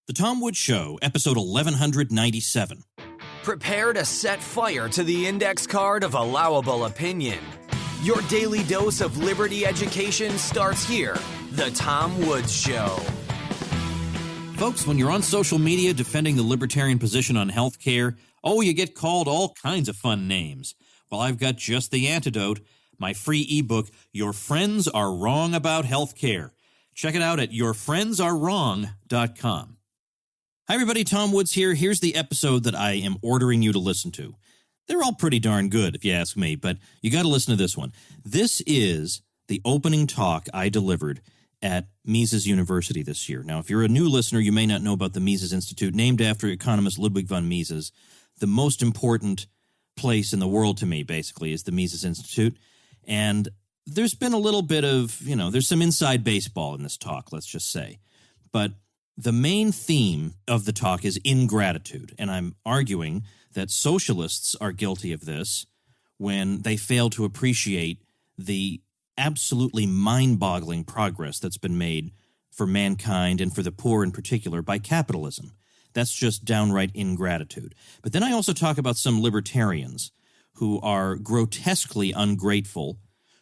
The Tom Woods Show, episode 1197. Prepare to set fire to the index card of allowable opinion. Your daily dose of liberty education starts here. The Tom Woods Show. Folks, when you're on social media defending the libertarian position on health care, you get called all kinds of fun names. Well, I've got just the antidote, my free ebook, Your Friends Are Wrong About Health Care. Check it out at yourfriendsarewrong.com. Hi, everybody. Tom Woods here. Here's the episode that I am ordering you to listen to. They're all pretty darn good, if you ask me, but you got to listen to this one. This is the opening talk I delivered at Mises University this year. Now, if you're a new listener, you may not know about the Mises Institute, named after economist Ludwig von Mises. The most important place in the world to me, basically, is the Mises Institute. And there's been a little bit of, there's some inside baseball in this talk, let's just say. But the main theme of the talk is ingratitude, and I'm arguing that socialists are guilty of this when they fail to appreciate the absolutely mind-boggling progress that's been made for mankind and for the poor in particular by capitalism. That's just downright ingratitude. But then I also talk about some libertarians who are grotesquely ungrateful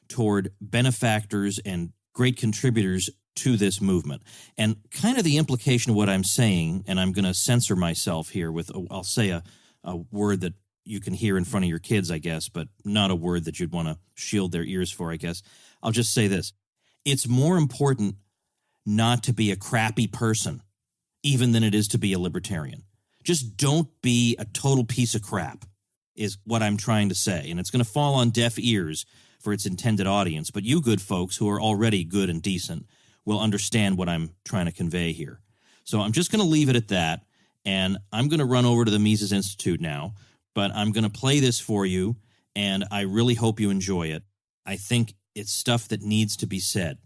toward benefactors and great contributors to this movement. And kind of the implication of what I'm saying, and I'm going to censor myself here with, I'll say a word that you can hear in front of your kids, I guess, but not a word that you'd want to shield their ears for, I guess. I'll just say this. It's more important not to be a crappy person, even than it is to be a libertarian. Just don't be a total piece of crap, is what I'm trying to say. And it's going to fall on deaf ears for its intended audience. But you good folks who are already good and decent will understand what I'm trying to convey here. So I'm just going to leave it at that, and I'm going to run over to the Mises Institute now, but I'm going to play this for you, and I really hope you enjoy it. I think it's stuff that needs to be said.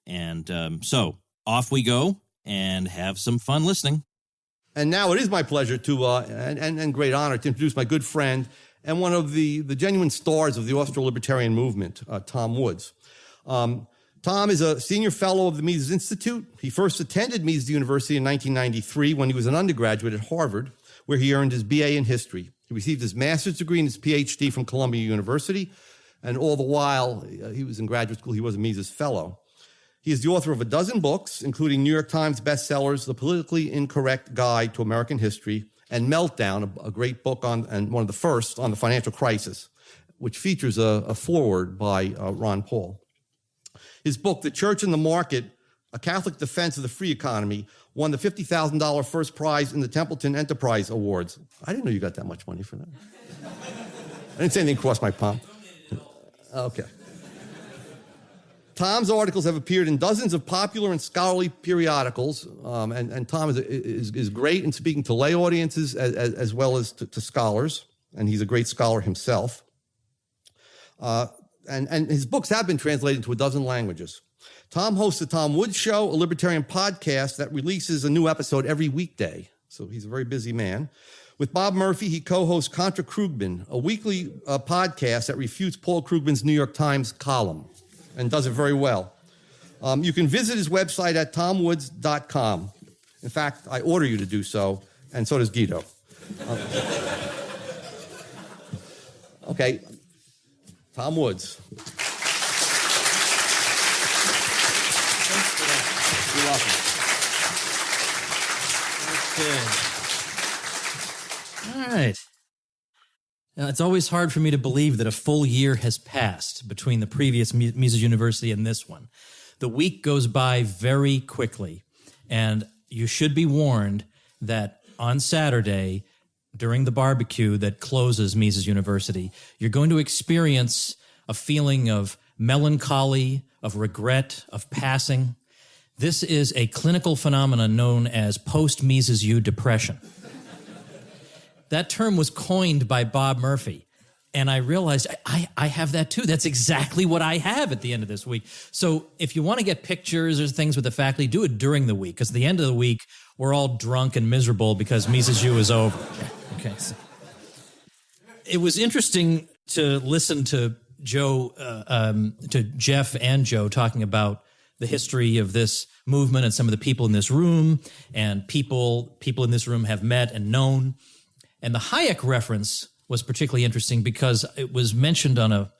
And so off we go, and have some fun listening. And now it is my pleasure to, and great honor, to introduce my good friend and one of the genuine stars of the Austro-Libertarian movement, Tom Woods. Tom is a senior fellow of the Mises Institute. He first attended Mises University in 1993 when he was an undergraduate at Harvard, where he earned his BA in history. He received his master's degree and his PhD from Columbia University, and all the while he was in graduate school, he was a Mises fellow. He is the author of a dozen books, including New York Times bestsellers, The Politically Incorrect Guide to American History, and Meltdown, a great book and one of the first on the financial crisis, which features a foreword by Ron Paul. His book, The Church and the Market, A Catholic Defense of the Free Economy, won the $50,000 first prize in the Templeton Enterprise Awards. I didn't know you got that much money for that. I didn't say anything crossed my palm. Okay. Tom's articles have appeared in dozens of popular and scholarly periodicals, and Tom is great in speaking to lay audiences as well as to scholars, and he's a great scholar himself. And his books have been translated into a dozen languages. Tom hosts the Tom Woods Show, a libertarian podcast that releases a new episode every weekday. So he's a very busy man. With Bob Murphy, he co-hosts Contra Krugman, a weekly podcast that refutes Paul Krugman's New York Times column, and does it very well. You can visit his website at tomwoods.com. In fact, I order you to do so, and so does Guido. Okay. Tom Woods. Thanks for that. You're welcome. Okay. All right. Now, it's always hard for me to believe that a full year has passed between the previous Mises University and this one. The week goes by very quickly, and you should be warned that on Saturday, during the barbecue that closes Mises University, you're going to experience a feeling of melancholy, of regret, of passing. This is a clinical phenomenon known as post-Mises U depression. That term was coined by Bob Murphy, and I realized I have that too. That's exactly what I have at the end of this week. So if you want to get pictures or things with the faculty, do it during the week, because at the end of the week, we're all drunk and miserable because Mises U is over. Okay. So it was interesting to listen to Jeff and Joe talking about the history of this movement and some of the people in this room, and people in this room have met and known. And the Hayek reference was particularly interesting because it was mentioned on a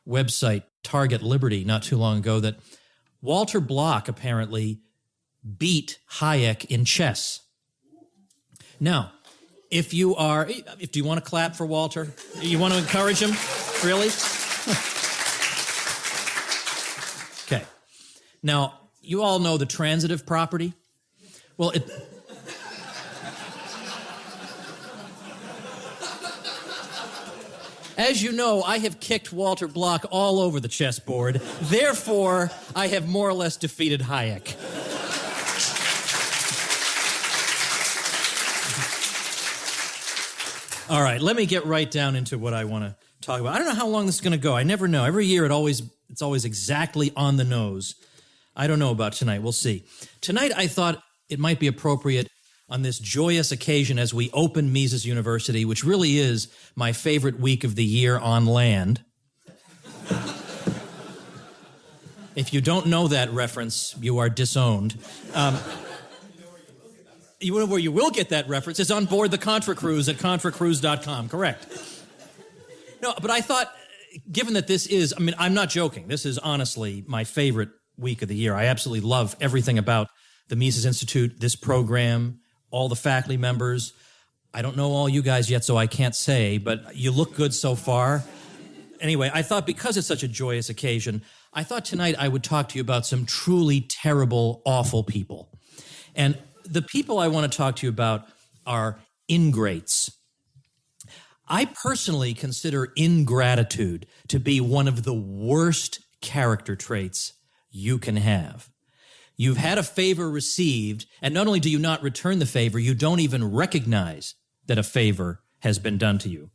website, Target Liberty, not too long ago, that Walter Block apparently beat Hayek in chess. Now, do you want to clap for Walter? You want to encourage him? Really? Okay. Now, you all know the transitive property. Well, as you know, I have kicked Walter Block all over the chessboard. Therefore, I have more or less defeated Hayek. All right, let me get right down into what I want to talk about. I don't know how long this is going to go. I never know. Every year it's always exactly on the nose. I don't know about tonight. We'll see. Tonight I thought it might be appropriate on this joyous occasion as we open Mises University, which really is my favorite week of the year on land. If you don't know that reference, you are disowned. Where you will get that reference is on board the Contra Cruise at contracruise.com, correct. No, but I thought, given that this is, I'm not joking, this is honestly my favorite week of the year. I absolutely love everything about the Mises Institute, this program, all the faculty members. I don't know all you guys yet, so I can't say, but you look good so far. Anyway, I thought because it's such a joyous occasion, I thought tonight I would talk to you about some truly terrible, awful people. And the people I want to talk to you about are ingrates. I personally consider ingratitude to be one of the worst character traits you can have. You've had a favor received, and not only do you not return the favor, you don't even recognize that a favor has been done to you.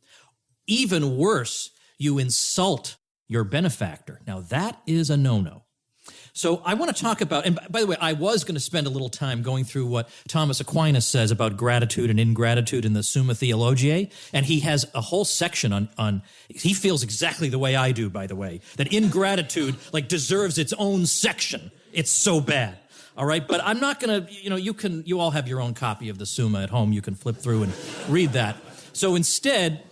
Even worse, you insult your benefactor. Now, that is a no-no. So I want to talk about, and by the way, I was going to spend a little time going through what Thomas Aquinas says about gratitude and ingratitude in the Summa Theologiae, and he has a whole section on he feels exactly the way I do, by the way, that ingratitude deserves its own section. It's so bad. All right, but I'm not going to, you all have your own copy of the Summa at home. You can flip through and read that. So instead,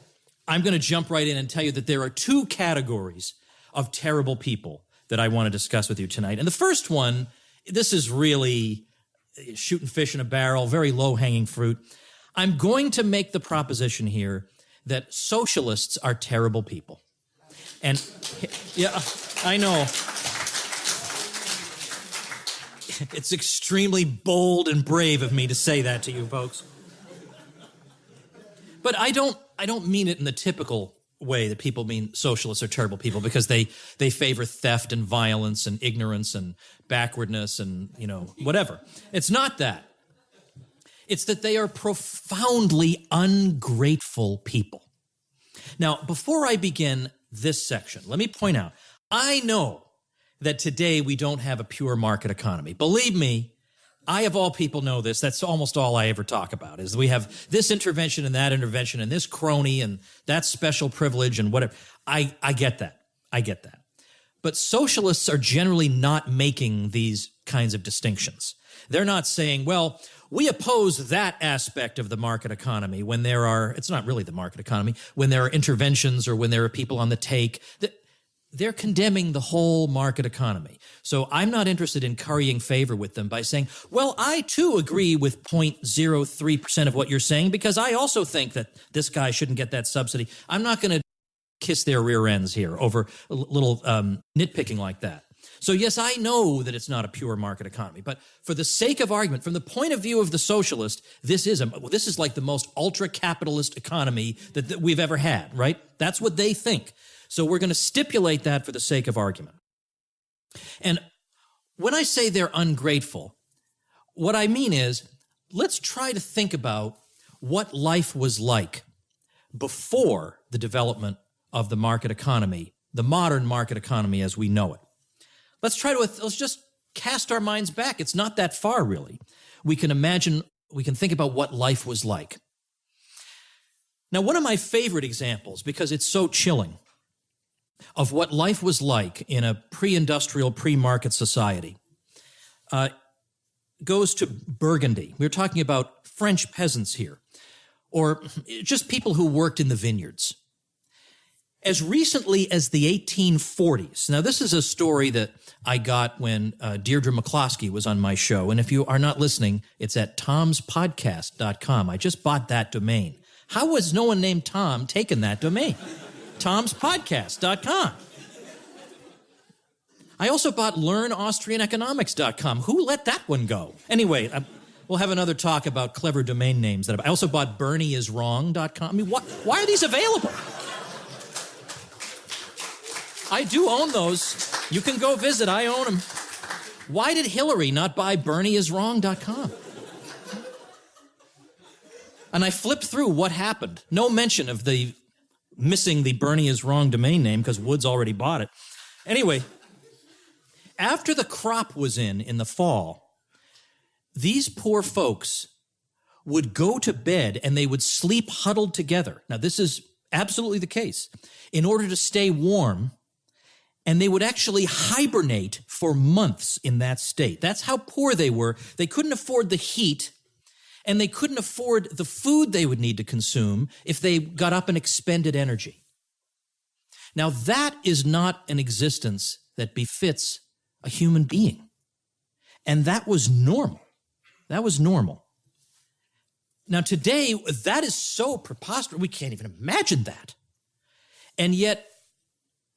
I'm going to jump right in and tell you that there are two categories of terrible people that I want to discuss with you tonight. And the first one, this is really shooting fish in a barrel, very low-hanging fruit. I'm going to make the proposition here that socialists are terrible people. And, yeah, I know. It's extremely bold and brave of me to say that to you folks. But I don't mean it in the typical way that people mean socialists are terrible people because they favor theft and violence and ignorance and backwardness and, whatever. It's not that. It's that they are profoundly ungrateful people. Now, before I begin this section, let me point out, I know that today we don't have a pure market economy. Believe me, I, of all people, know this. That's almost all I ever talk about, is we have this intervention and that intervention and this crony and that special privilege and whatever. I get that. I get that. But socialists are generally not making these kinds of distinctions. They're not saying, well, we oppose that aspect of the market economy when there are, it's not really the market economy, when there are interventions or when there are people on the take. They're condemning the whole market economy. So I'm not interested in currying favor with them by saying, well, I too agree with 0.03% of what you're saying because I also think that this guy shouldn't get that subsidy. I'm not going to kiss their rear ends here over a little nitpicking like that. So yes, I know that it's not a pure market economy, but for the sake of argument, from the point of view of the socialist, this is like the most ultra-capitalist economy that we've ever had, right? That's what they think. So we're going to stipulate that for the sake of argument. And when I say they're ungrateful, what I mean is, let's try to think about what life was like before the development of the market economy, the modern market economy as we know it. Let's just cast our minds back. It's not that far, really. We can think about what life was like. Now, one of my favorite examples, because it's so chilling, of what life was like in a pre-industrial, pre-market society goes to Burgundy. We're talking about French peasants here, or just people who worked in the vineyards. As recently as the 1840s, now this is a story that I got when Deirdre McCloskey was on my show, and if you are not listening, it's at tomspodcast.com. I just bought that domain. How has no one named Tom taken that domain? tomspodcast.com. I also bought learnaustrianeconomics.com. Who let that one go? Anyway, we'll have another talk about clever domain names. I also bought bernieiswrong.com. I mean, why are these available? I do own those. You can go visit. I own them. Why did Hillary not buy bernieiswrong.com? And I flipped through what happened. No mention of the missing the Bernie is Wrong domain name because Woods already bought it. Anyway, after the crop was in the fall, these poor folks would go to bed and they would sleep huddled together. Now, this is absolutely the case. In order to stay warm, and they would actually hibernate for months in that state. That's how poor they were. They couldn't afford the heat, and they couldn't afford the food they would need to consume if they got up and expended energy. Now, that is not an existence that befits a human being. And that was normal. That was normal. Now, today, that is so preposterous. We can't even imagine that. And yet,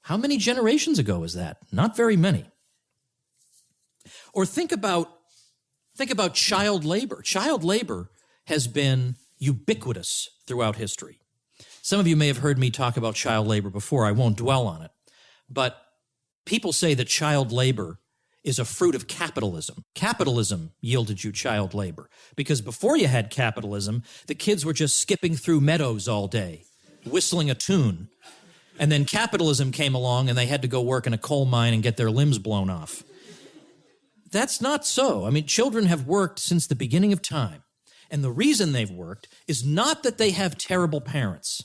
how many generations ago is that? Not very many. Or think about child labor. Child labor has been ubiquitous throughout history. Some of you may have heard me talk about child labor before. I won't dwell on it. But people say that child labor is a fruit of capitalism. Capitalism yielded you child labor. Because before you had capitalism, the kids were just skipping through meadows all day, whistling a tune. And then capitalism came along and they had to go work in a coal mine and get their limbs blown off. That's not so. I mean, children have worked since the beginning of time. And the reason they've worked is not that they have terrible parents.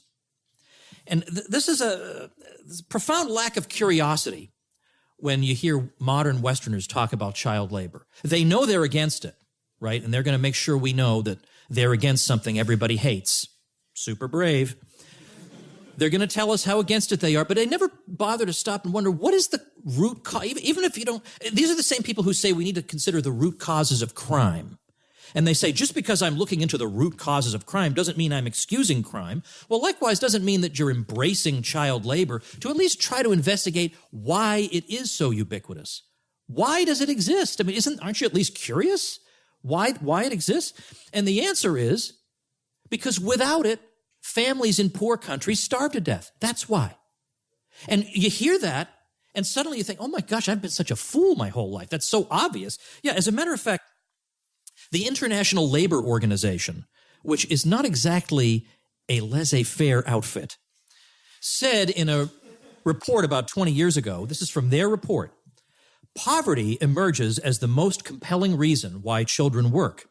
And this is a profound lack of curiosity when you hear modern Westerners talk about child labor. They know they're against it, right? And they're going to make sure we know that they're against something everybody hates. Super brave. They're going to tell us how against it they are, but they never bother to stop and wonder, what is the root cause? Even if you don't, these are the same people who say we need to consider the root causes of crime. And they say, just because I'm looking into the root causes of crime doesn't mean I'm excusing crime. Well, likewise, doesn't mean that you're embracing child labor to at least try to investigate why it is so ubiquitous. Why does it exist? I mean, aren't you at least curious why it exists? And the answer is because without it, families in poor countries starve to death. That's why. And you hear that, and suddenly you think, oh my gosh, I've been such a fool my whole life. That's so obvious. Yeah, as a matter of fact, the International Labor Organization, which is not exactly a laissez-faire outfit, said in a report about 20 years ago, this is from their report, poverty emerges as the most compelling reason why children work.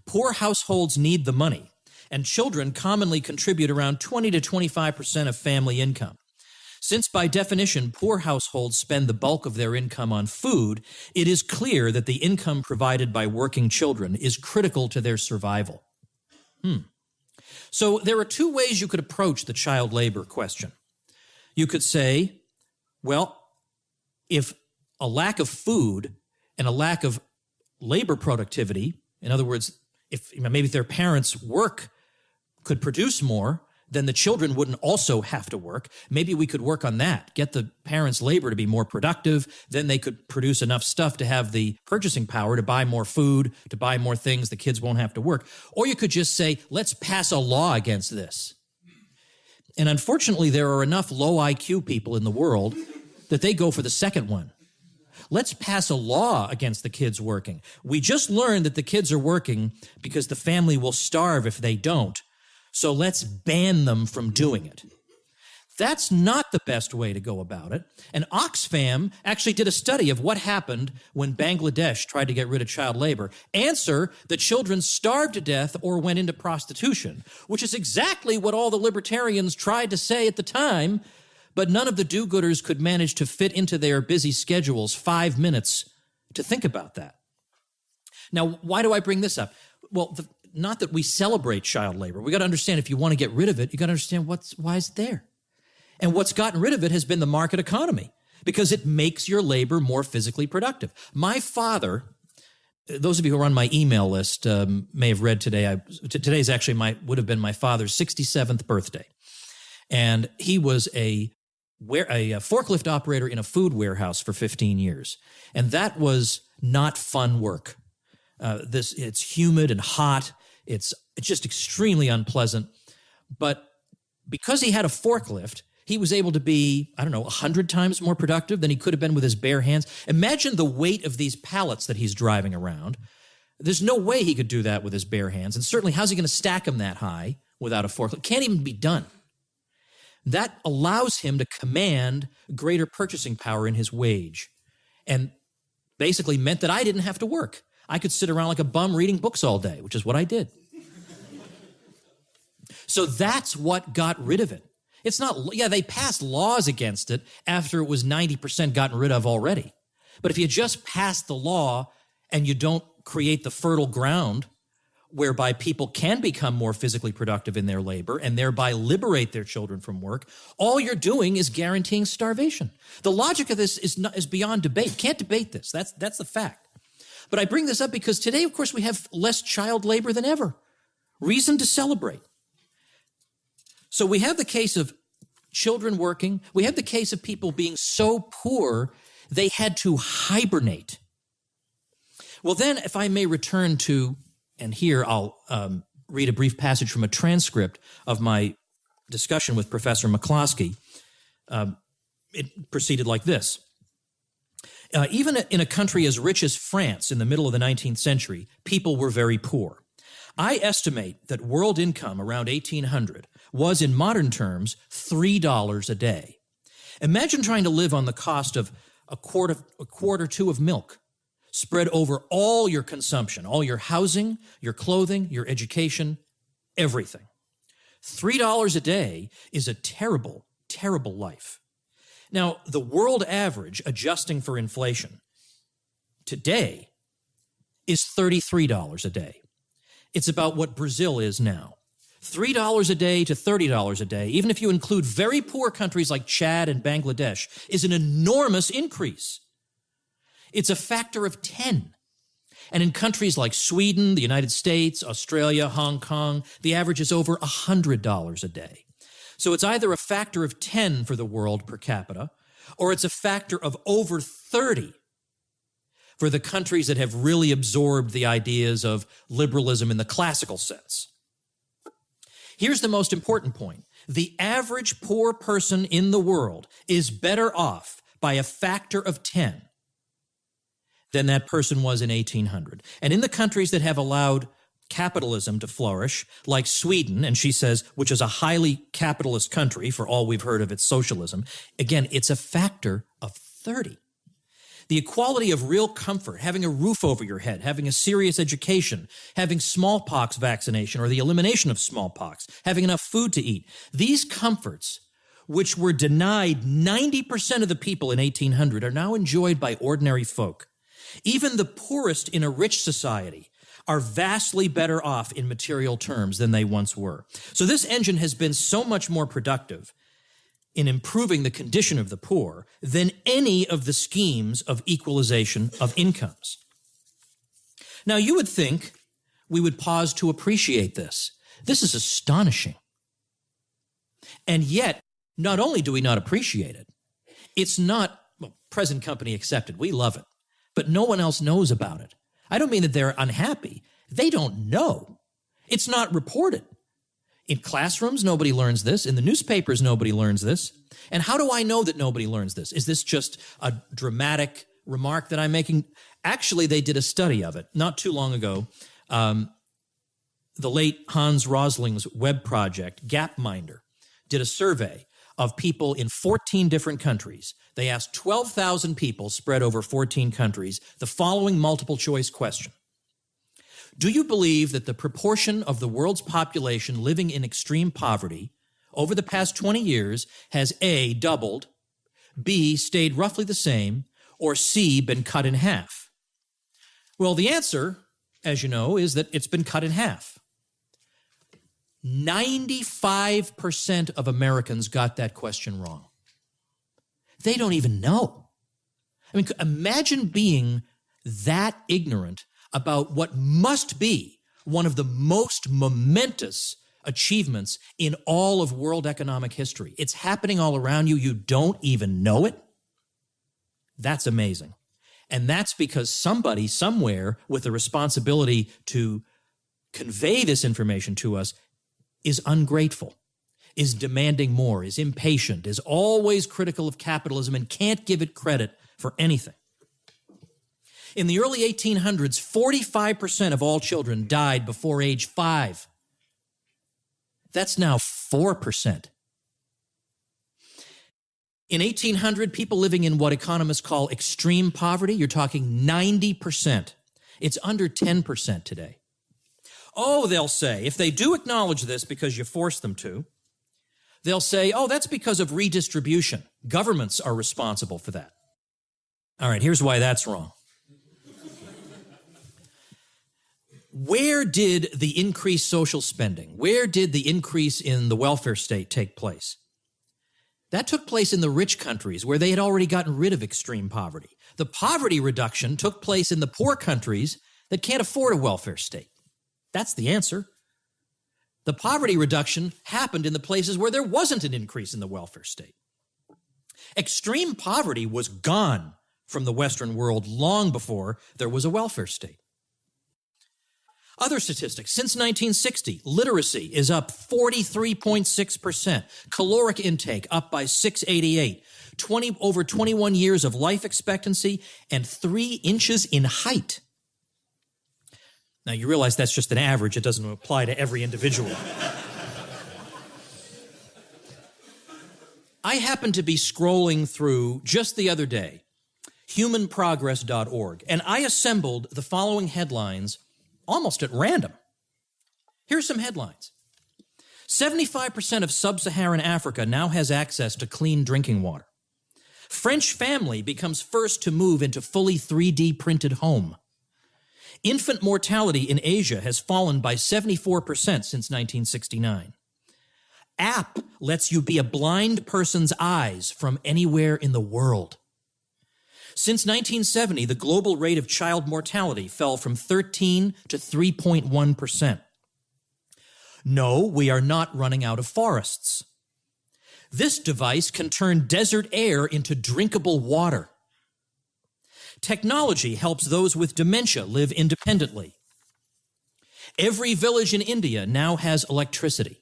Poor households need the money, and children commonly contribute around 20 to 25% of family income. Since by definition, poor households spend the bulk of their income on food, it is clear that the income provided by working children is critical to their survival. So there are two ways you could approach the child labor question. You could say, well, if a lack of food and a lack of labor productivity, in other words, if maybe their parents' work could produce more, then the children wouldn't also have to work. Maybe we could work on that, get the parents' labor to be more productive. Then they could produce enough stuff to have the purchasing power to buy more food, to buy more things. The kids won't have to work. Or you could just say, let's pass a law against this. And unfortunately, there are enough low IQ people in the world that they go for the second one. Let's pass a law against the kids working. We just learned that the kids are working because the family will starve if they don't. So let's ban them from doing it. That's not the best way to go about it. And Oxfam actually did a study of what happened when Bangladesh tried to get rid of child labor. Answer, the children starved to death or went into prostitution, which is exactly what all the libertarians tried to say at the time, but none of the do-gooders could manage to fit into their busy schedules 5 minutes to think about that. Now, why do I bring this up? Well, not that we celebrate child labor. We got to understand if you want to get rid of it, you got to understand why is it there. And what's gotten rid of it has been the market economy because it makes your labor more physically productive. My father, those of you who are on my email list may have read today. Today's actually would have been my father's 67th birthday. And he was a forklift operator in a food warehouse for 15 years. And that was not fun work. It's humid and hot. It's just extremely unpleasant. But because he had a forklift, he was able to be, 100 times more productive than he could have been with his bare hands. Imagine the weight of these pallets that he's driving around. There's no way he could do that with his bare hands. And certainly, how's he going to stack them that high without a forklift? Can't even be done. That allows him to command greater purchasing power in his wage and basically meant that I didn't have to work. I could sit around like a bum reading books all day, which is what I did. So that's what got rid of it. It's not, they passed laws against it after it was 90% gotten rid of already. But if you just pass the law and you don't create the fertile ground whereby people can become more physically productive in their labor and thereby liberate their children from work, all you're doing is guaranteeing starvation. The logic of this is beyond debate. Can't debate this. That's the fact. But I bring this up because today, of course, we have less child labor than ever. Reason to celebrate. So we have the case of children working. We have the case of people being so poor they had to hibernate. Well, then, if I may return to, and here I'll read a brief passage from a transcript of my discussion with Professor McCloskey. It proceeded like this. Even in a country as rich as France in the middle of the 19th century, people were very poor. I estimate that world income around 1800 was, in modern terms, $3 a day. Imagine trying to live on the cost of a quart or two of milk, spread over all your consumption, all your housing, your clothing, your education, everything. $3 a day is a terrible, terrible life. Now, the world average, adjusting for inflation, today is $33 a day. It's about what Brazil is now. $3 a day to $30 a day, even if you include very poor countries like Chad and Bangladesh, is an enormous increase. It's a factor of 10. And in countries like Sweden, the United States, Australia, Hong Kong, the average is over $100 a day. So it's either a factor of 10 for the world per capita, or it's a factor of over 30 for the countries that have really absorbed the ideas of liberalism in the classical sense. Here's the most important point. The average poor person in the world is better off by a factor of 10 than that person was in 1800. And in the countries that have allowed capitalism to flourish, like Sweden, and she says, which is a highly capitalist country for all we've heard of its socialism, again, it's a factor of 30. The equality of real comfort, having a roof over your head, having a serious education, having smallpox vaccination or the elimination of smallpox, having enough food to eat. These comforts, which were denied 90% of the people in 1800, are now enjoyed by ordinary folk. Even the poorest in a rich society are vastly better off in material terms than they once were. So this engine has been so much more productive in improving the condition of the poor than any of the schemes of equalization of incomes. Now, you would think we would pause to appreciate this. This is astonishing. And yet, not only do we not appreciate it, it's not, present company accepted, we love it, but no one else knows about it. I don't mean that they're unhappy. They don't know. It's not reported. In classrooms, nobody learns this. In the newspapers, nobody learns this. And how do I know that nobody learns this? Is this just a dramatic remark that I'm making? Actually, they did a study of it not too long ago. The late Hans Rosling's web project, Gapminder, did a survey of people in 14 different countries. They asked 12,000 people spread over 14 countries the following multiple choice question. Do you believe that the proportion of the world's population living in extreme poverty over the past 20 years has A, doubled, B, stayed roughly the same, or C, been cut in half? Well, the answer as you know, is that it's been cut in half. 95% of Americans got that question wrong. They don't even know. I mean, imagine being that ignorant about what must be one of the most momentous achievements in all of world economic history. It's happening all around you. You don't even know it. That's amazing. And that's because somebody somewhere with the responsibility to convey this information to us is ungrateful, is demanding more, is impatient, is always critical of capitalism and can't give it credit for anything. In the early 1800s, 45% of all children died before age 5. That's now 4%. In 1800, people living in what economists call extreme poverty, you're talking 90%. It's under 10% today. Oh, they'll say, if they do acknowledge this because you force them to, they'll say, oh, that's because of redistribution. Governments are responsible for that. All right, here's why that's wrong. Where did the increased social spending, where did the increase in the welfare state take place? That took place in the rich countries where they had already gotten rid of extreme poverty. The poverty reduction took place in the poor countries that can't afford a welfare state. That's the answer. The poverty reduction happened in the places where there wasn't an increase in the welfare state. Extreme poverty was gone from the Western world long before there was a welfare state. Other statistics, since 1960, literacy is up 43.6%, caloric intake up by 688, over 21 years of life expectancy, and 3 inches in height. Now, you realize that's just an average. It doesn't apply to every individual. I happened to be scrolling through just the other day, humanprogress.org, and I assembled the following headlines almost at random. Here's some headlines. 75% of sub-Saharan Africa now has access to clean drinking water. French family becomes first to move into fully 3D printed home. Infant mortality in Asia has fallen by 74% since 1969. App lets you be a blind person's eyes from anywhere in the world. Since 1970, the global rate of child mortality fell from 13 to 3.1%. No, we are not running out of forests. This device can turn desert air into drinkable water. Technology helps those with dementia live independently. Every village in India now has electricity.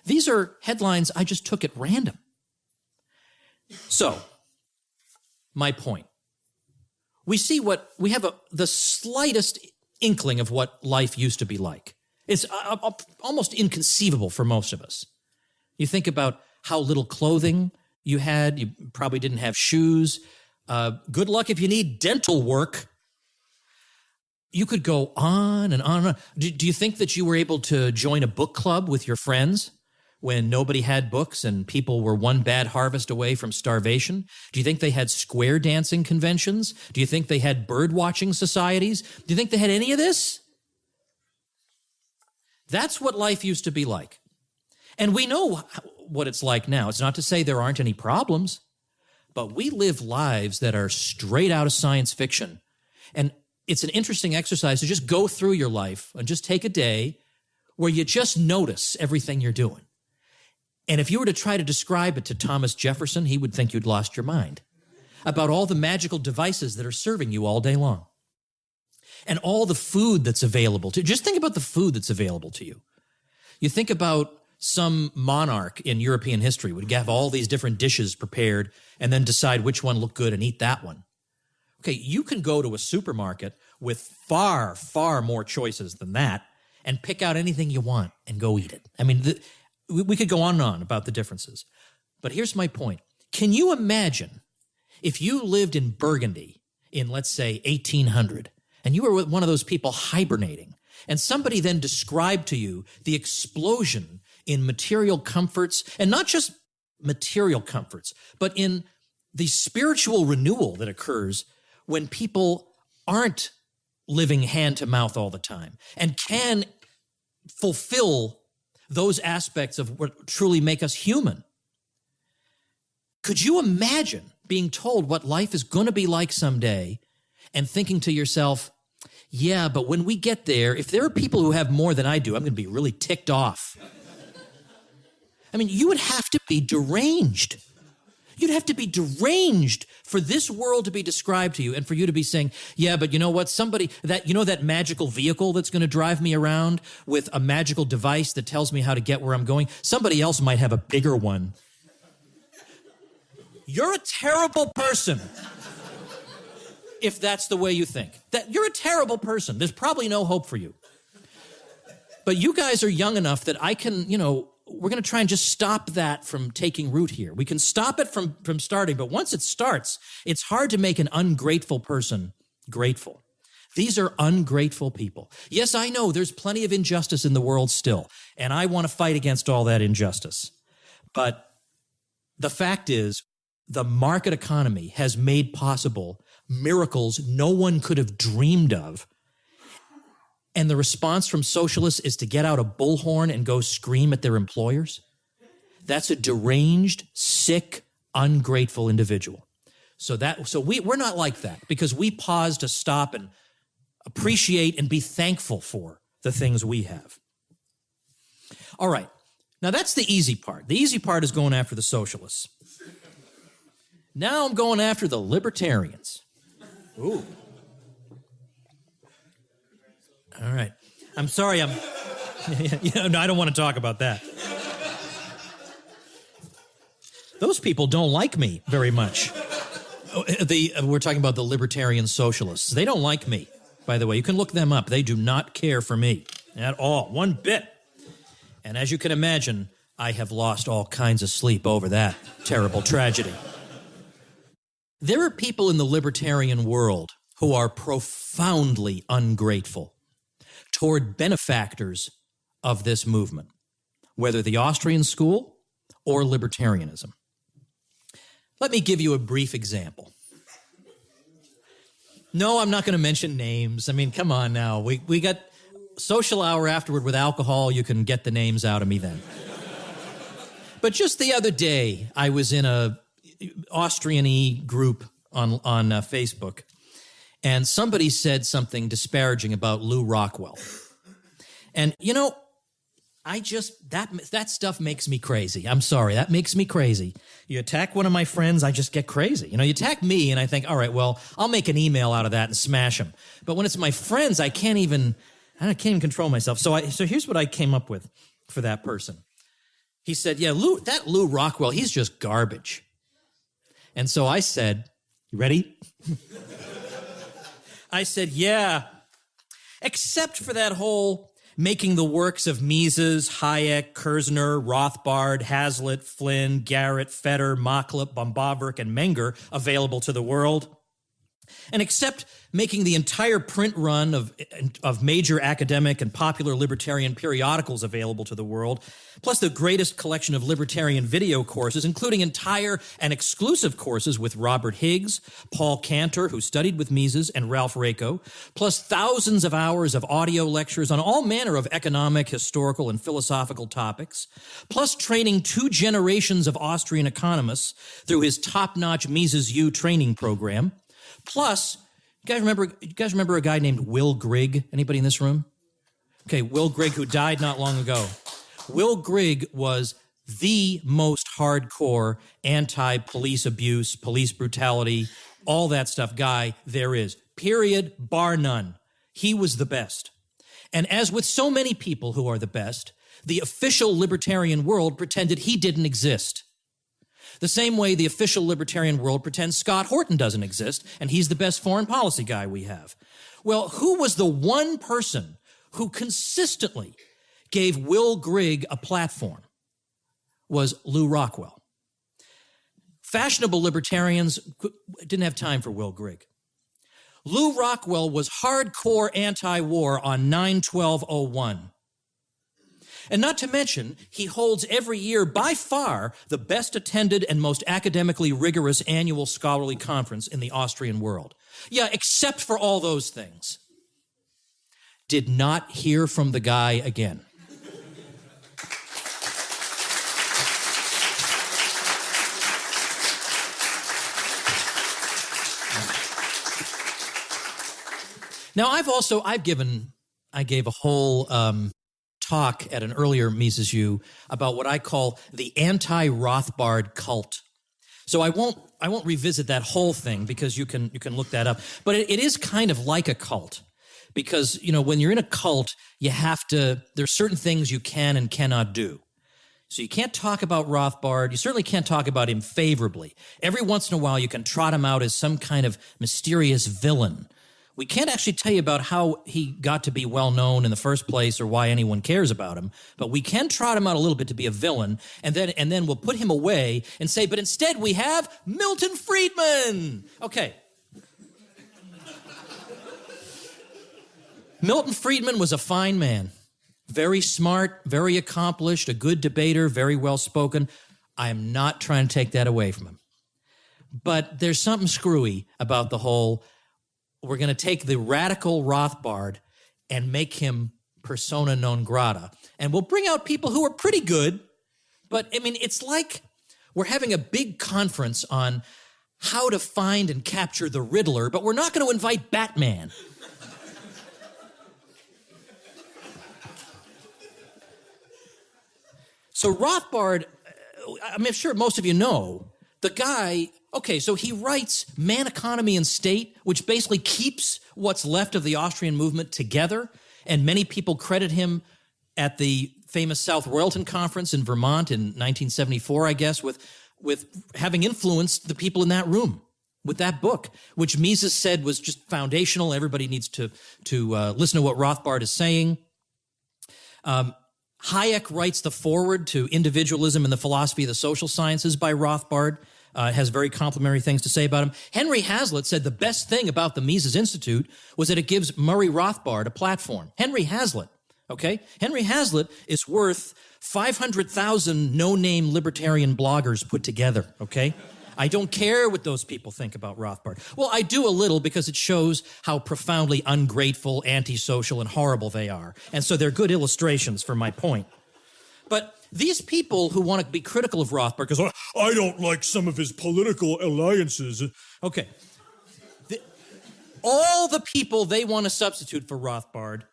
These are headlines I just took at random. So, my point. We have the slightest inkling of what life used to be like. It's almost inconceivable for most of us. You think about how little clothing you had. You probably didn't have shoes. Good luck if you need dental work. You could go on and on and on. Do you think that you were able to join a book club with your friends when nobody had books and people were one bad harvest away from starvation? Do you think they had square dancing conventions? Do you think they had bird watching societies? Do you think they had any of this? That's what life used to be like. And we know what it's like now. It's not to say there aren't any problems, but we live lives that are straight out of science fiction. And it's an interesting exercise to just go through your life and just take a day where you just notice everything you're doing. And if you were to try to describe it to Thomas Jefferson, he would think you'd lost your mind about all the magical devices that are serving you all day long. And all the food that's available to you. Just think about the food that's available to you. You think about some monarch in European history would have all these different dishes prepared and then decide which one looked good and eat that one. Okay, you can go to a supermarket with far, far more choices than that and pick out anything you want and go eat it. I mean, we could go on and on about the differences. But here's my point. Can you imagine if you lived in Burgundy in, let's say, 1800, and you were one of those people hibernating, and somebody then described to you the explosion in material comforts, and not just material comforts, but in the spiritual renewal that occurs when people aren't living hand to mouth all the time and can fulfill those aspects of what truly make us human. Could you imagine being told what life is going to be like someday and thinking to yourself, yeah, but when we get there, if there are people who have more than I do, I'm going to be really ticked off. I mean, you would have to be deranged. You'd have to be deranged for this world to be described to you and for you to be saying, yeah, but you know what? That magical vehicle that's going to drive me around with a magical device that tells me how to get where I'm going, somebody else might have a bigger one. You're a terrible person if that's the way you think. That you're a terrible person. There's probably no hope for you. But you guys are young enough that I can, we're going to try and just stop that from taking root here. We can stop it from starting, but once it starts, it's hard to make an ungrateful person grateful. These are ungrateful people. Yes, I know there's plenty of injustice in the world still, and I want to fight against all that injustice. But the fact is, the market economy has made possible miracles no one could have dreamed of. And the response from socialists is to get out a bullhorn and go scream at their employers. That's a deranged, sick, ungrateful individual. So we're not like that because we pause to stop and appreciate and be thankful for the things we have. All right. Now that's the easy part. The easy part is going after the socialists. Now I'm going after the libertarians. Ooh. All right. I'm sorry. No, I don't want to talk about that. Those people don't like me very much. We're talking about the libertarian socialists. They don't like me, by the way. You can look them up. They do not care for me at all, one bit. And as you can imagine, I have lost all kinds of sleep over that terrible tragedy. There are people in the libertarian world who are profoundly ungrateful toward benefactors of this movement, whether the Austrian school or libertarianism. Let me give you a brief example. No, I'm not going to mention names. I mean, come on now. We got social hour afterward with alcohol. You can get the names out of me then. But just the other day, I was in a Austrian-y group on Facebook, and somebody said something disparaging about Lou Rockwell. And, that stuff makes me crazy. I'm sorry, that makes me crazy. You attack one of my friends, I just get crazy. You attack me, and I think, all right, well, I'll make an email out of that and smash them. But when it's my friends, I can't even control myself. So here's what I came up with for that person. He said, yeah, Lou Rockwell, he's just garbage. And so I said, you ready? I said, yeah, except for that whole making the works of Mises, Hayek, Kerzner, Rothbard, Hazlitt, Flynn, Garrett, Fetter, Machlup, Bombaverk, and Menger available to the world. And except making the entire print run of major academic and popular libertarian periodicals available to the world, plus the greatest collection of libertarian video courses, including entire and exclusive courses with Robert Higgs, Paul Cantor, who studied with Mises, and Ralph Raico, plus thousands of hours of audio lectures on all manner of economic, historical, and philosophical topics, plus training 2 generations of Austrian economists through his top-notch Mises U training program. Plus, you guys remember a guy named Will Grigg? Anybody in this room? Okay, Will Grigg, who died not long ago. Will Grigg was the most hardcore anti-police abuse, police brutality, all that stuff guy there is. Period, bar none. He was the best. And as with so many people who are the best, the official libertarian world pretended he didn't exist. The same way the official libertarian world pretends Scott Horton doesn't exist, and he's the best foreign policy guy we have. Well, who was the one person who consistently gave Will Grigg a platform? Was Lou Rockwell. Fashionable libertarians didn't have time for Will Grigg. Lou Rockwell was hardcore anti-war on 9/12/01. And not to mention, he holds every year by far the best attended and most academically rigorous annual scholarly conference in the Austrian world. Yeah, except for all those things. did not hear from the guy again. Now, I gave a whole talk at an earlier Mises U about what I call the anti-Rothbard cult. So I won't revisit that whole thing because you can look that up. But it is kind of like a cult because, when you're in a cult, there's certain things you can and cannot do. So you can't talk about Rothbard. You certainly can't talk about him favorably. Every once in a while, you can trot him out as some kind of mysterious villain. We can't actually tell you about how he got to be well known in the first place or why anyone cares about him, but we can trot him out a little bit to be a villain, and then we'll put him away and say, but instead we have Milton Friedman. Okay. Milton Friedman was a fine man, very smart, very accomplished, a good debater, very well spoken. I am not trying to take that away from him. But there's something screwy about the whole, we're going to take the radical Rothbard and make him persona non grata. And we'll bring out people who are pretty good. But, it's like we're having a big conference on how to find and capture the Riddler, but we're not going to invite Batman. So Rothbard, I'm sure most of you know, the guy, okay, so he writes Man, Economy, and State, which basically keeps what's left of the Austrian movement together, and many people credit him at the famous South Royalton Conference in Vermont in 1974, I guess, with having influenced the people in that room with that book, which Mises said was just foundational. Everybody needs to listen to what Rothbard is saying. Hayek writes the foreword to Individualism and the Philosophy of the Social Sciences by Rothbard. Has very complimentary things to say about him. Henry Hazlitt said the best thing about the Mises Institute was that it gives Murray Rothbard a platform. Henry Hazlitt, okay? Henry Hazlitt is worth 500,000 no-name libertarian bloggers put together, okay? I don't care what those people think about Rothbard. Well, I do a little because it shows how profoundly ungrateful, antisocial, and horrible they are. And so they're good illustrations for my point. But these people who want to be critical of Rothbard, because I don't like some of his political alliances. Okay. All the people they want to substitute for Rothbard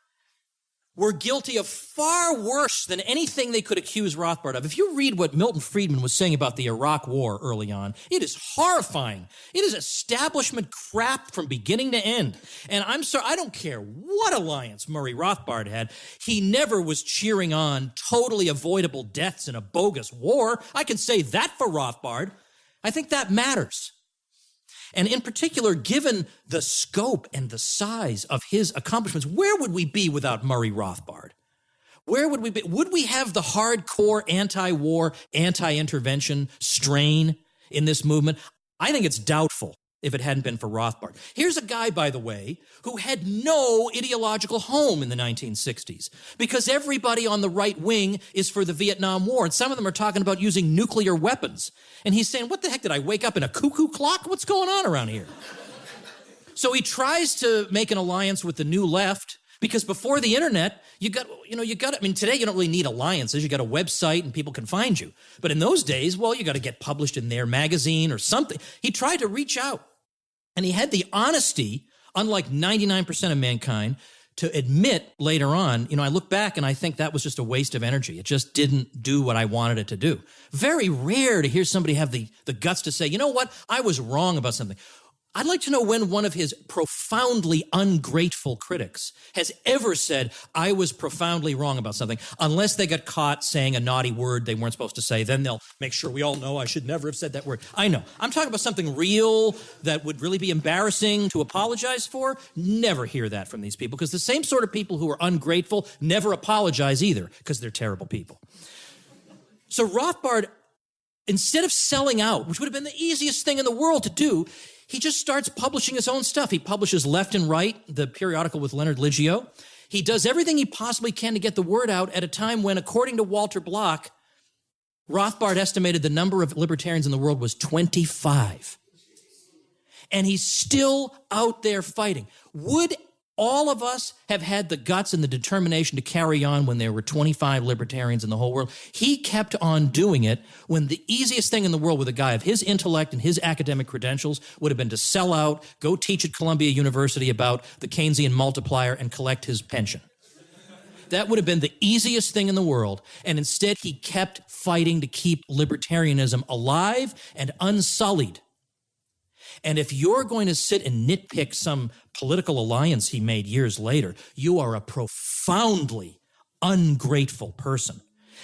were guilty of far worse than anything they could accuse Rothbard of. If you read what Milton Friedman was saying about the Iraq War early on, it is horrifying. It is establishment crap from beginning to end. And I'm sorry, I don't care what alliance Murray Rothbard had. He never was cheering on totally avoidable deaths in a bogus war. I can say that for Rothbard. I think that matters. And in particular, given the scope and the size of his accomplishments, where would we be without Murray Rothbard? Where would we be? Would we have the hardcore anti-war, anti-intervention strain in this movement? I think it's doubtful if it hadn't been for Rothbard. Here's a guy, by the way, who had no ideological home in the 1960s because everybody on the right wing is for the Vietnam War, and some of them are talking about using nuclear weapons. And he's saying, what the heck, did I wake up in a cuckoo clock? What's going on around here? So he tries to make an alliance with the New Left because before the internet, today you don't really need alliances. You got a website and people can find you. But in those days, well, you got to get published in their magazine or something. He tried to reach out. And he had the honesty, unlike 99% of mankind, to admit later on, I look back and I think that was just a waste of energy. It just didn't do what I wanted it to do. Very rare to hear somebody have the guts to say, you know what, I was wrong about something. I'd like to know when one of his profoundly ungrateful critics has ever said, I was profoundly wrong about something, unless they got caught saying a naughty word they weren't supposed to say. Then they'll make sure we all know I should never have said that word. I know. I'm talking about something real that would really be embarrassing to apologize for. Never hear that from these people, because the same sort of people who are ungrateful never apologize either, because they're terrible people. So Rothbard, instead of selling out, which would have been the easiest thing in the world to do, he just starts publishing his own stuff. He publishes Left and Right, the periodical with Leonard Liggio. He does everything he possibly can to get the word out at a time when, according to Walter Block, Rothbard estimated the number of libertarians in the world was 25. And he's still out there fighting. Would All of us have had the guts and the determination to carry on when there were 25 libertarians in the whole world. He kept on doing it when the easiest thing in the world with a guy of his intellect and his academic credentials would have been to sell out, go teach at Columbia University about the Keynesian multiplier, and collect his pension. That would have been the easiest thing in the world. And instead, he kept fighting to keep libertarianism alive and unsullied. And if you're going to sit and nitpick some political alliance he made years later, you are a profoundly ungrateful person.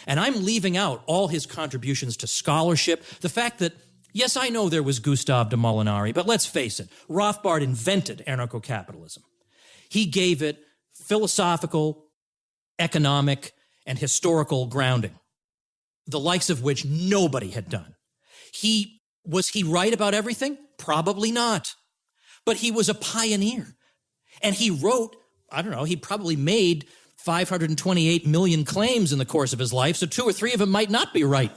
And I'm leaving out all his contributions to scholarship, the fact that, yes, I know there was Gustave de Molinari, but let's face it, Rothbard invented anarcho-capitalism. He gave it philosophical, economic, and historical grounding, the likes of which nobody had done. Was he right about everything? Probably not. But he was a pioneer. And he wrote, he probably made 528 million claims in the course of his life, so 2 or 3 of them might not be right.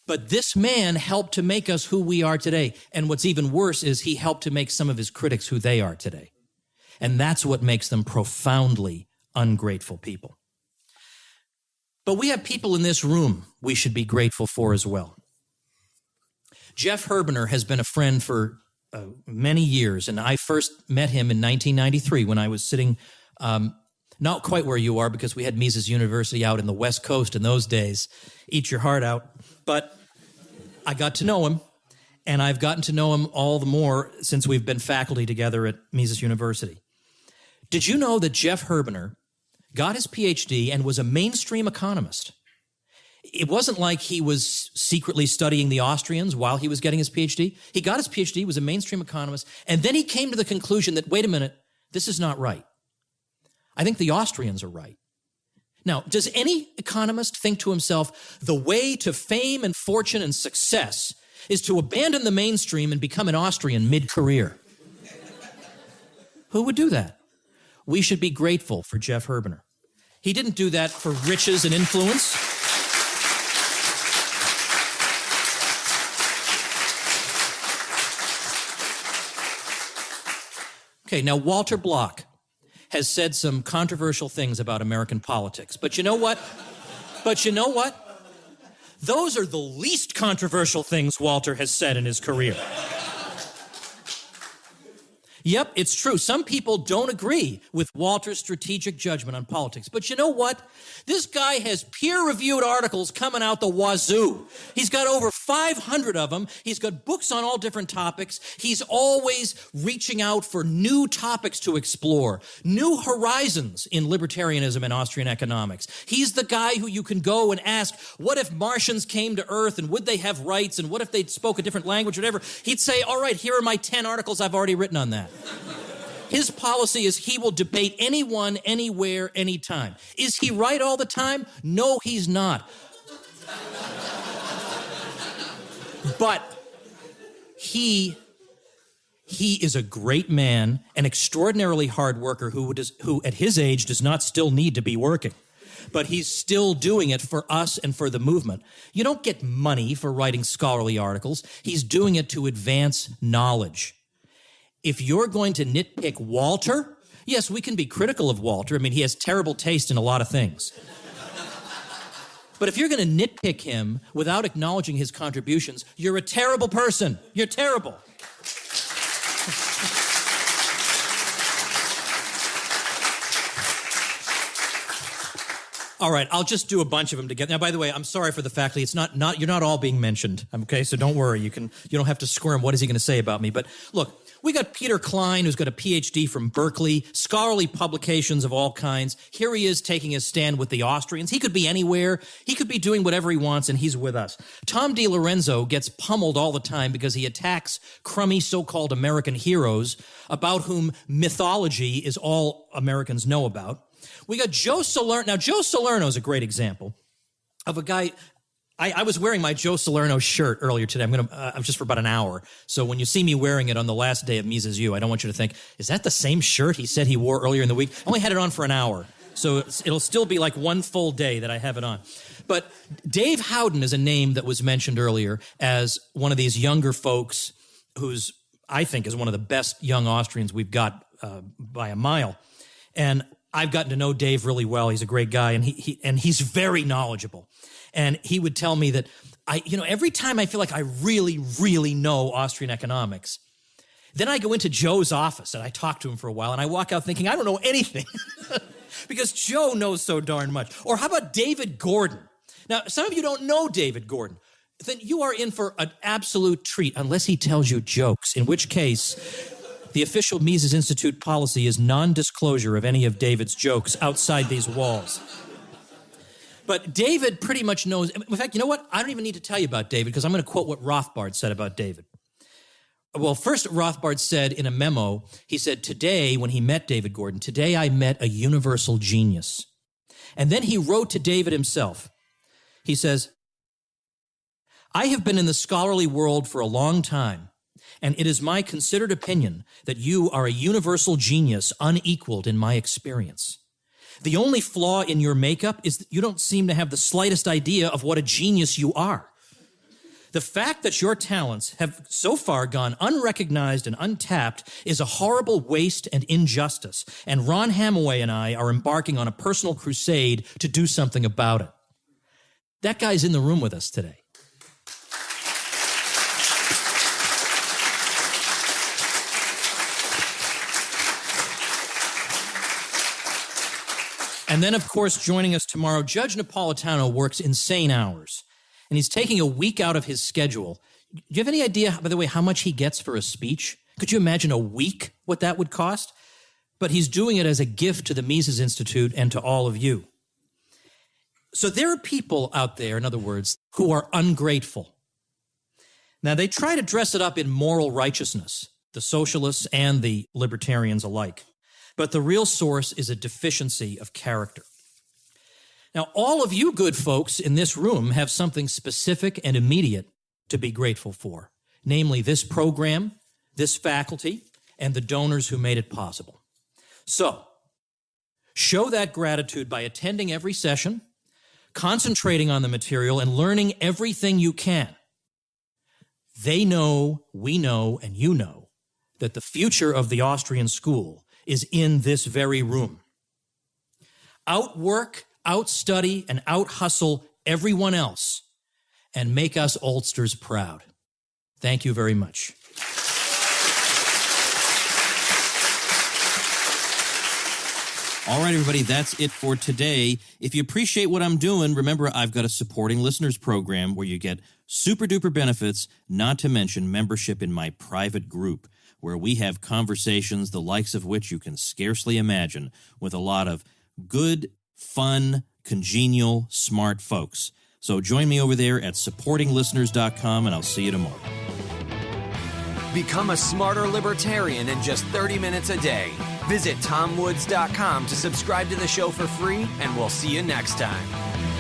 But this man helped to make us who we are today. And what's even worse is he helped to make some of his critics who they are today. And that's what makes them profoundly ungrateful people. But we have people in this room we should be grateful for as well. Jeff Herbener has been a friend for many years, and I first met him in 1993 when I was sitting, not quite where you are because we had Mises University out in the West Coast in those days. Eat your heart out. But I got to know him, and I've gotten to know him all the more since we've been faculty together at Mises University. Did you know that Jeff Herbener got his PhD and was a mainstream economist? It wasn't like he was secretly studying the Austrians while he was getting his PhD. He got his PhD, was a mainstream economist, and then he came to the conclusion that, wait a minute, this is not right. I think the Austrians are right. Now, does any economist think to himself, the way to fame and fortune and success is to abandon the mainstream and become an Austrian mid-career? Who would do that? We should be grateful for Jeff Herbener. He didn't do that for riches and influence. Okay, now Walter Block has said some controversial things about American politics. But you know what? Those are the least controversial things Walter has said in his career. Yep, it's true. Some people don't agree with Walter's strategic judgment on politics. But you know what? This guy has peer-reviewed articles coming out the wazoo. He's got over 500 of them. He's got books on all different topics. He's always reaching out for new topics to explore, new horizons in libertarianism and Austrian economics. He's the guy who you can go and ask, what if Martians came to Earth and would they have rights and what if they spoke a different language or whatever? He'd say, all right, here are my 10 articles I've already written on that. His policy is he will debate anyone, anywhere, anytime. Is he right all the time? No, he's not. But he is a great man, an extraordinarily hard worker who at his age does not still need to be working. But he's still doing it for us and for the movement. You don't get money for writing scholarly articles. He's doing it to advance knowledge. If you're going to nitpick Walter, yes, we can be critical of Walter. I mean, he has terrible taste in a lot of things. But if you're going to nitpick him without acknowledging his contributions, you're a terrible person. You're terrible. All right, I'll just do a bunch of them together. Now, by the way, I'm sorry for the fact that you're not all being mentioned. Okay, so don't worry. You don't have to squirm. What is he going to say about me? But look, we got Peter Klein, who's got a PhD from Berkeley, scholarly publications of all kinds. Here he is taking his stand with the Austrians. He could be anywhere. He could be doing whatever he wants, and he's with us. Tom DiLorenzo gets pummeled all the time because he attacks crummy so-called American heroes about whom mythology is all Americans know about. We got Joe Salerno. Now, Joe Salerno is a great example of a guy. I was wearing my Joe Salerno shirt earlier today. I'm just for about an hour. So when you see me wearing it on the last day of Mises U, I don't want you to think, is that the same shirt he said he wore earlier in the week? I only had it on for an hour. So it'll still be like one full day that I have it on. But Dave Howden is a name that was mentioned earlier as one of these younger folks who's I think, is one of the best young Austrians we've got by a mile. And I've gotten to know Dave really well. He's a great guy, and he's very knowledgeable. And he would tell me that every time I feel like I really, really know Austrian economics, then I go into Joe's office and I talk to him for a while, and I walk out thinking I don't know anything because Joe knows so darn much. Or how about David Gordon? Now, some of you don't know David Gordon. Then you are in for an absolute treat unless he tells you jokes, in which case the official Mises Institute policy is non-disclosure of any of David's jokes outside these walls. But David pretty much knows. In fact, you know what? I don't even need to tell you about David because I'm going to quote what Rothbard said about David. Well, first Rothbard said in a memo, he said, today, when he met David Gordon, today I met a universal genius. And then he wrote to David himself. He says, I have been in the scholarly world for a long time, and it is my considered opinion that you are a universal genius unequaled in my experience. The only flaw in your makeup is that you don't seem to have the slightest idea of what a genius you are. The fact that your talents have so far gone unrecognized and untapped is a horrible waste and injustice, and Ron Hamaway and I are embarking on a personal crusade to do something about it. That guy's in the room with us today. And then, of course, joining us tomorrow, Judge Napolitano works insane hours, and he's taking a week out of his schedule. Do you have any idea, by the way, how much he gets for a speech? Could you imagine a week, what that would cost? But he's doing it as a gift to the Mises Institute and to all of you. So there are people out there, in other words, who are ungrateful. Now, they try to dress it up in moral righteousness, the socialists and the libertarians alike. But the real source is a deficiency of character. Now, all of you good folks in this room have something specific and immediate to be grateful for, namely this program, this faculty, and the donors who made it possible. So, show that gratitude by attending every session, concentrating on the material, and learning everything you can. They know, we know, and you know that the future of the Austrian school is in this very room. Outwork, outstudy, and outhustle everyone else and make us oldsters proud. Thank you very much. All right, everybody, that's it for today. If you appreciate what I'm doing, remember I've got a supporting listeners program where you get super-duper benefits, not to mention membership in my private group, where we have conversations the likes of which you can scarcely imagine with a lot of good, fun, congenial, smart folks. So join me over there at supportinglisteners.com, and I'll see you tomorrow. Become a smarter libertarian in just 30 minutes a day. Visit tomwoods.com to subscribe to the show for free, and we'll see you next time.